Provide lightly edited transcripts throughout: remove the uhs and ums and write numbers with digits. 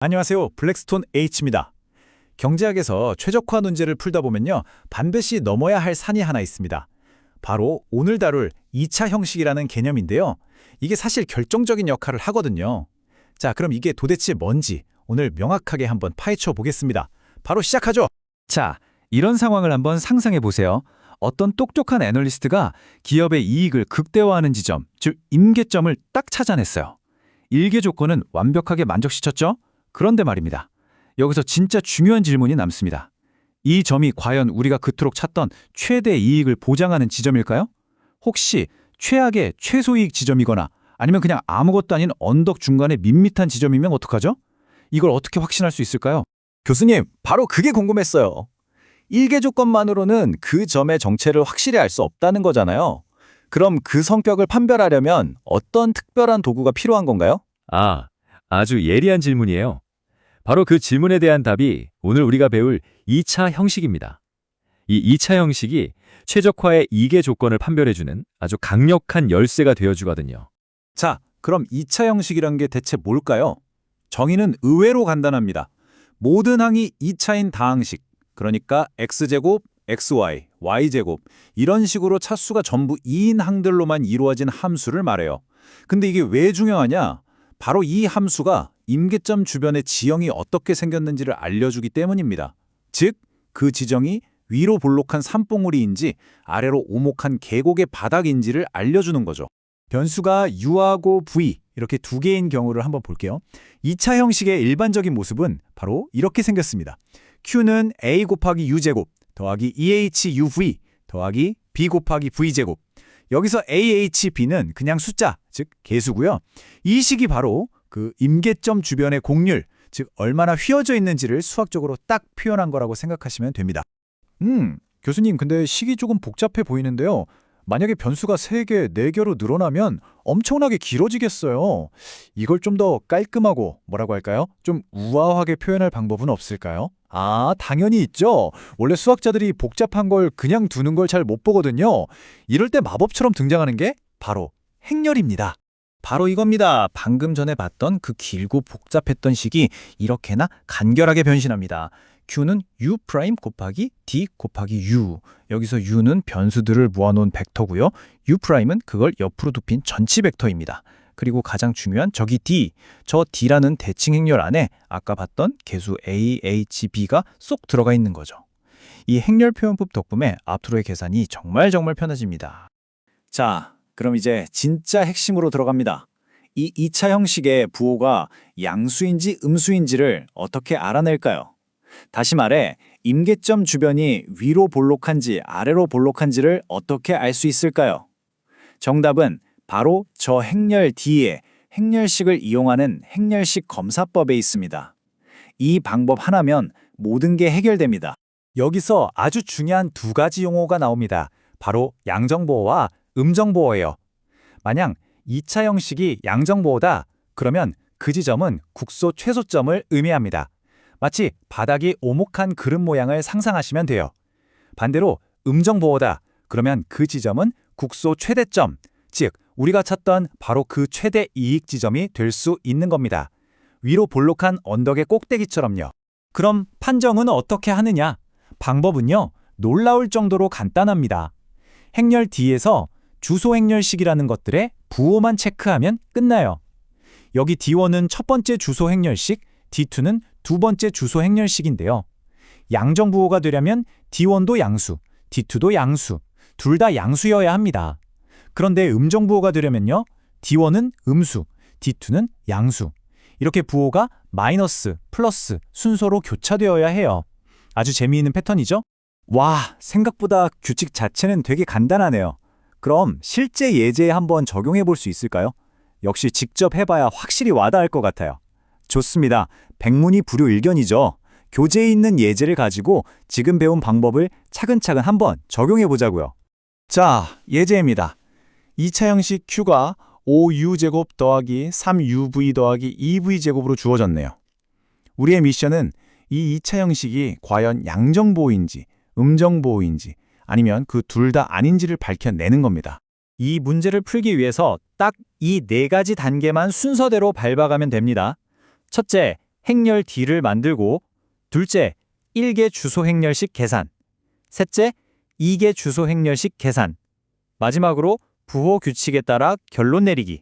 안녕하세요. 블랙스톤 H입니다. 경제학에서 최적화 논제를 풀다 보면요, 반드시 넘어야 할 산이 하나 있습니다. 바로 오늘 다룰 2차 형식이라는 개념인데요. 이게 사실 결정적인 역할을 하거든요. 자, 그럼 이게 도대체 뭔지 오늘 명확하게 한번 파헤쳐 보겠습니다. 바로 시작하죠. 자, 이런 상황을 한번 상상해 보세요. 어떤 똑똑한 애널리스트가 기업의 이익을 극대화하는 지점, 즉 임계점을 딱 찾아냈어요. 일개 조건은 완벽하게 만족시켰죠? 그런데 말입니다. 여기서 진짜 중요한 질문이 남습니다. 이 점이 과연 우리가 그토록 찾던 최대 이익을 보장하는 지점일까요? 혹시 최악의 최소이익 지점이거나 아니면 그냥 아무것도 아닌 언덕 중간의 밋밋한 지점이면 어떡하죠? 이걸 어떻게 확신할 수 있을까요? 교수님, 바로 그게 궁금했어요. 일개 조건만으로는 그 점의 정체를 확실히 알 수 없다는 거잖아요. 그럼 그 성격을 판별하려면 어떤 특별한 도구가 필요한 건가요? 아주 예리한 질문이에요. 바로 그 질문에 대한 답이 오늘 우리가 배울 2차 형식입니다. 이 2차 형식이 최적화의 이계 조건을 판별해주는 아주 강력한 열쇠가 되어주거든요. 자, 그럼 2차 형식이란 게 대체 뭘까요? 정의는 의외로 간단합니다. 모든 항이 2차인 다항식, 그러니까 x제곱, xy, y제곱 이런 식으로 차수가 전부 2인 항들로만 이루어진 함수를 말해요. 근데 이게 왜 중요하냐? 바로 이 함수가 임계점 주변의 지형이 어떻게 생겼는지를 알려주기 때문입니다. 즉, 그 지정이 위로 볼록한 산봉우리인지 아래로 오목한 계곡의 바닥인지를 알려주는 거죠. 변수가 u하고 v 이렇게 두 개인 경우를 한번 볼게요. 2차 형식의 일반적인 모습은 바로 이렇게 생겼습니다. q는 a 곱하기 u제곱 더하기 2huv 더하기 b 곱하기 v제곱. 여기서 AHB는 그냥 숫자, 즉 개수고요. 이 식이 바로 그 임계점 주변의 곡률, 즉 얼마나 휘어져 있는지를 수학적으로 딱 표현한 거라고 생각하시면 됩니다. 교수님, 근데 식이 조금 복잡해 보이는데요. 만약에 변수가 3개, 4개로 늘어나면 엄청나게 길어지겠어요. 이걸 좀 더 깔끔하고 뭐라고 할까요? 좀 우아하게 표현할 방법은 없을까요? 당연히 있죠. 원래 수학자들이 복잡한 걸 그냥 두는 걸 잘 못 보거든요. 이럴 때 마법처럼 등장하는 게 바로 행렬입니다. 바로 이겁니다. 방금 전에 봤던 그 길고 복잡했던 식이 이렇게나 간결하게 변신합니다. q는 u' 곱하기 d 곱하기 u. 여기서 u는 변수들을 모아놓은 벡터고요. u'은 그걸 옆으로 눕힌 전치 벡터입니다. 그리고 가장 중요한 저기 d, 저 d라는 대칭 행렬 안에 아까 봤던 개수 a, h, b가 쏙 들어가 있는 거죠. 이 행렬 표현법 덕분에 앞으로의 계산이 정말 편해집니다. 자, 그럼 이제 진짜 핵심으로 들어갑니다. 이 2차 형식의 부호가 양수인지 음수인지를 어떻게 알아낼까요? 다시 말해, 임계점 주변이 위로 볼록한지 아래로 볼록한지를 어떻게 알 수 있을까요? 정답은 바로 저 행렬 D에 행렬식을 이용하는 행렬식 검사법에 있습니다. 이 방법 하나면 모든 게 해결됩니다. 여기서 아주 중요한 두 가지 용어가 나옵니다. 바로 양정보호와 음정보호예요. 만약 2차 형식이 양정보호다, 그러면 그 지점은 국소 최소점을 의미합니다. 마치 바닥이 오목한 그릇 모양을 상상하시면 돼요. 반대로 음정보호다, 그러면 그 지점은 국소 최대점, 즉 우리가 찾던 바로 그 최대 이익 지점이 될 수 있는 겁니다. 위로 볼록한 언덕의 꼭대기처럼요. 그럼 판정은 어떻게 하느냐? 방법은요, 놀라울 정도로 간단합니다. 행렬 D에서 주소 행렬식이라는 것들의 부호만 체크하면 끝나요. 여기 D1은 첫 번째 주소 행렬식, D2는 두 번째 주소 행렬식인데요. 양정부호가 되려면 D1도 양수, D2도 양수, 둘 다 양수여야 합니다. 그런데 음정부호가 되려면요, D1은 음수, D2는 양수. 이렇게 부호가 마이너스, 플러스 순서로 교차되어야 해요. 아주 재미있는 패턴이죠? 와, 생각보다 규칙 자체는 되게 간단하네요. 그럼 실제 예제에 한번 적용해 볼 수 있을까요? 역시 직접 해봐야 확실히 와닿을 것 같아요. 좋습니다. 백문이불여일견이죠. 교재에 있는 예제를 가지고 지금 배운 방법을 차근차근 한번 적용해 보자고요. 자, 예제입니다. 2차 형식 Q가 5u제곱 더하기 3uv 더하기 2v제곱으로 주어졌네요. 우리의 미션은 이 2차 형식이 과연 양정보호인지 음정보호인지 아니면 그 둘 다 아닌지를 밝혀내는 겁니다. 이 문제를 풀기 위해서 딱 이 4가지 단계만 순서대로 밟아가면 됩니다. 첫째, 행렬 D를 만들고, 둘째, 1개 주소 행렬식 계산, 셋째, 2개 주소 행렬식 계산, 마지막으로 부호 규칙에 따라 결론 내리기.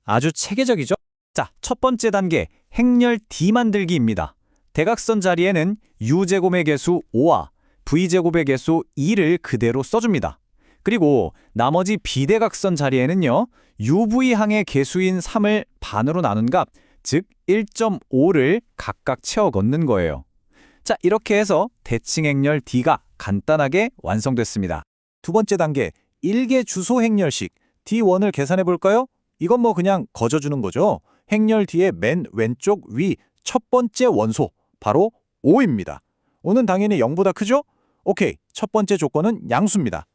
아주 체계적이죠? 자, 첫 번째 단계, 행렬 D 만들기입니다. 대각선 자리에는 U제곱의 개수 5와 V제곱의 개수 2를 그대로 써줍니다. 그리고 나머지 비대각선 자리에는요, UV항의 개수인 3을 반으로 나눈 값, 즉 1.5를 각각 채워 넣는 거예요. 자, 이렇게 해서 대칭 행렬 D가 간단하게 완성됐습니다. 두 번째 단계, 1개 주소 행렬식 D1을 계산해 볼까요? 이건 뭐 그냥 거저주는 거죠. 행렬 D의 맨 왼쪽 위 첫 번째 원소, 바로 5입니다. 5는 당연히 0보다 크죠? 오케이, 첫 번째 조건은 양수입니다.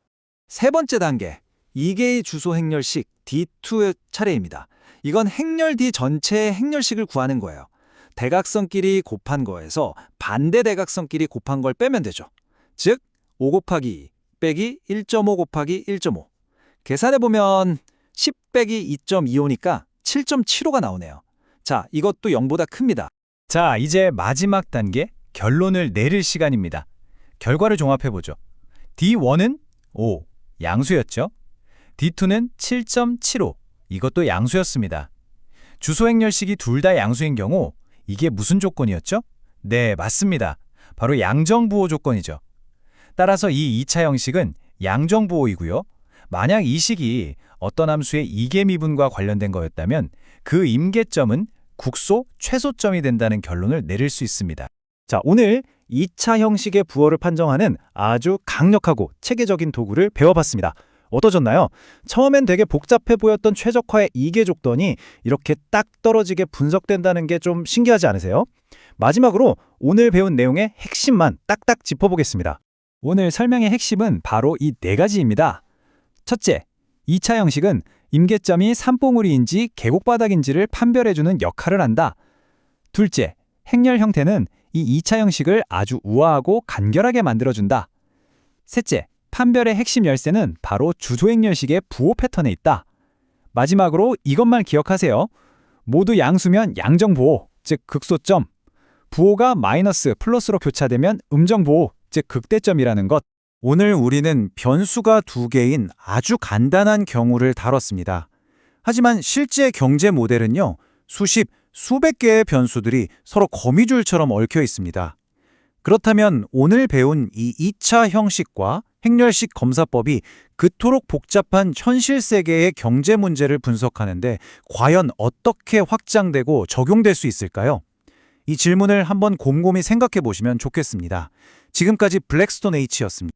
세 번째 단계, 2개의 주소 행렬식 D2의 차례입니다. 이건 행렬 D 전체의 행렬식을 구하는 거예요. 대각선끼리 곱한 거에서 반대 대각선끼리 곱한 걸 빼면 되죠. 즉, 5 곱하기 2 빼기 1.5 곱하기 1.5. 계산해보면 10 빼기 2.25니까 7.75가 나오네요. 자, 이것도 0보다 큽니다. 자, 이제 마지막 단계, 결론을 내릴 시간입니다. 결과를 종합해보죠. D1은 5, 양수였죠. D2는 7.75, 이것도 양수였습니다. 주소 행렬식이 둘 다 양수인 경우 이게 무슨 조건이었죠? 네, 맞습니다. 바로 양정부호 조건이죠. 따라서 이 2차 형식은 양정부호이고요. 만약 이 식이 어떤 함수의 이계 미분과 관련된 거였다면 그 임계점은 국소 최소점이 된다는 결론을 내릴 수 있습니다. 자, 오늘 2차 형식의 부호를 판정하는 아주 강력하고 체계적인 도구를 배워봤습니다. 어떠셨나요? 처음엔 되게 복잡해 보였던 최적화의 이계 조건이 이렇게 딱 떨어지게 분석된다는 게 좀 신기하지 않으세요? 마지막으로 오늘 배운 내용의 핵심만 딱딱 짚어보겠습니다. 오늘 설명의 핵심은 바로 이 네 가지입니다. 첫째, 2차 형식은 임계점이 산봉우리인지 계곡바닥인지를 판별해주는 역할을 한다. 둘째, 행렬 형태는 이 2차 형식을 아주 우아하고 간결하게 만들어준다. 셋째, 판별의 핵심 열쇠는 바로 주소 행렬식의 부호 패턴에 있다. 마지막으로 이것만 기억하세요. 모두 양수면 양정부호, 즉 극소점. 부호가 마이너스, 플러스로 교차되면 음정부호, 즉 극대점이라는 것. 오늘 우리는 변수가 2개인 아주 간단한 경우를 다뤘습니다. 하지만 실제 경제 모델은요, 수십, 수백 개의 변수들이 서로 거미줄처럼 얽혀 있습니다. 그렇다면 오늘 배운 이 2차 형식과 행렬식 검사법이 그토록 복잡한 현실 세계의 경제 문제를 분석하는데 과연 어떻게 확장되고 적용될 수 있을까요? 이 질문을 한번 곰곰이 생각해 보시면 좋겠습니다. 지금까지 블랙스톤 H였습니다.